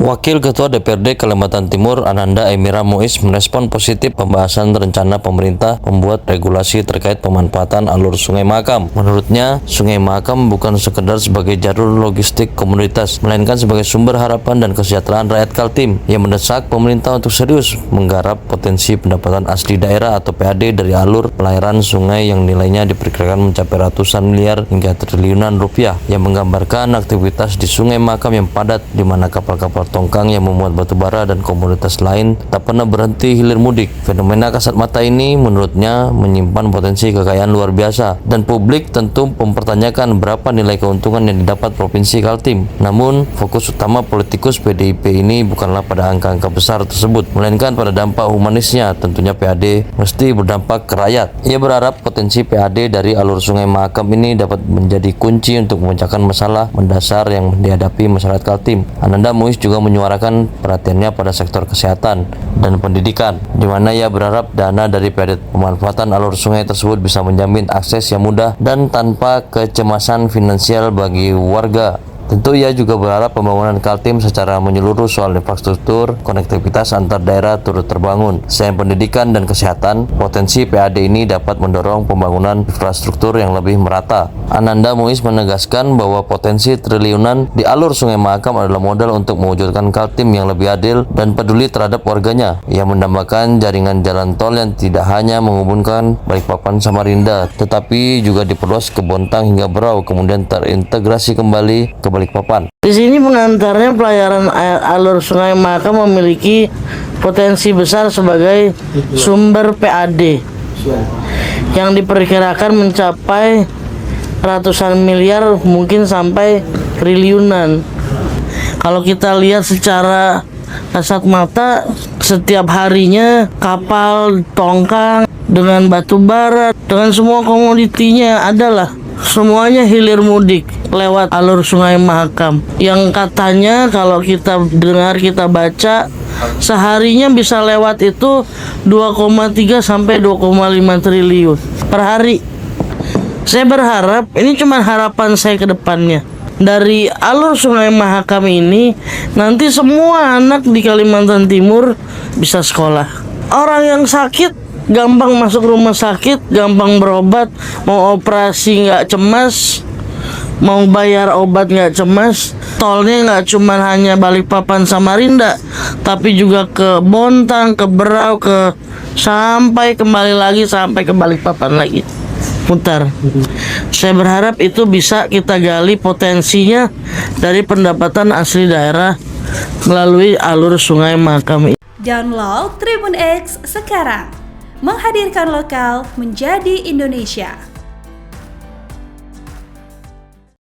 Wakil Ketua DPRD Kalimantan Timur Ananda Emira Muiz merespon positif pembahasan rencana pemerintah membuat regulasi terkait pemanfaatan alur Sungai Mahakam. Menurutnya, Sungai Mahakam bukan sekedar sebagai jalur logistik komoditas, melainkan sebagai sumber harapan dan kesejahteraan rakyat Kaltim. Yang mendesak pemerintah untuk serius menggarap potensi pendapatan asli daerah atau PAD dari alur pelayaran sungai yang nilainya diperkirakan mencapai ratusan miliar hingga triliunan rupiah, yang menggambarkan aktivitas di Sungai Mahakam yang padat, di mana kapal-kapal tongkang yang memuat batu bara dan komoditas lain tak pernah berhenti hilir mudik. Fenomena kasat mata ini menurutnya menyimpan potensi kekayaan luar biasa, dan publik tentu mempertanyakan berapa nilai keuntungan yang didapat Provinsi Kaltim. Namun, fokus utama politikus PDIP ini bukanlah pada angka-angka besar tersebut, melainkan pada dampak humanisnya. Tentunya PAD mesti berdampak ke rakyat. Ia berharap potensi PAD dari alur Sungai Mahakam ini dapat menjadi kunci untuk memecahkan masalah mendasar yang dihadapi masyarakat Kaltim. Ananda Muiz juga menyuarakan perhatiannya pada sektor kesehatan dan pendidikan, di mana ia berharap dana dari PAD pemanfaatan alur sungai tersebut bisa menjamin akses yang mudah dan tanpa kecemasan finansial bagi warga. Tentu ia juga berharap pembangunan Kaltim secara menyeluruh soal infrastruktur, konektivitas antar daerah turut terbangun. Selain pendidikan dan kesehatan, potensi PAD ini dapat mendorong pembangunan infrastruktur yang lebih merata. Ananda Muiz menegaskan bahwa potensi triliunan di alur Sungai Mahakam adalah modal untuk mewujudkan Kaltim yang lebih adil dan peduli terhadap warganya. Ia menambahkan jaringan jalan tol yang tidak hanya menghubungkan Balikpapan Samarinda, tetapi juga diperluas ke Bontang hingga Berau, kemudian terintegrasi kembali ke Balikpapan. Di sini pengantarnya pelayaran alur Sungai Mahakam memiliki potensi besar sebagai sumber PAD yang diperkirakan mencapai ratusan miliar, mungkin sampai triliunan. Kalau kita lihat secara kasat mata, setiap harinya kapal tongkang dengan batu bara, dengan semua komoditinya adalah semuanya hilir mudik lewat alur Sungai Mahakam, yang katanya kalau kita dengar, kita baca, seharinya bisa lewat itu 2,3 sampai 2,5 triliun per hari. Saya berharap, ini cuma harapan saya ke depannya, dari alur Sungai Mahakam ini nanti semua anak di Kalimantan Timur bisa sekolah. Orang yang sakit gampang masuk rumah sakit, gampang berobat, mau operasi nggak cemas, mau bayar obat nggak cemas. Tolnya nggak cuma hanya Balikpapan Samarinda, tapi juga ke Bontang, ke Berau, sampai kembali lagi sampai ke Balikpapan lagi, putar. Saya berharap itu bisa kita gali potensinya dari pendapatan asli daerah melalui alur Sungai Mahakam. Download Tribun X sekarang, menghadirkan lokal menjadi Indonesia.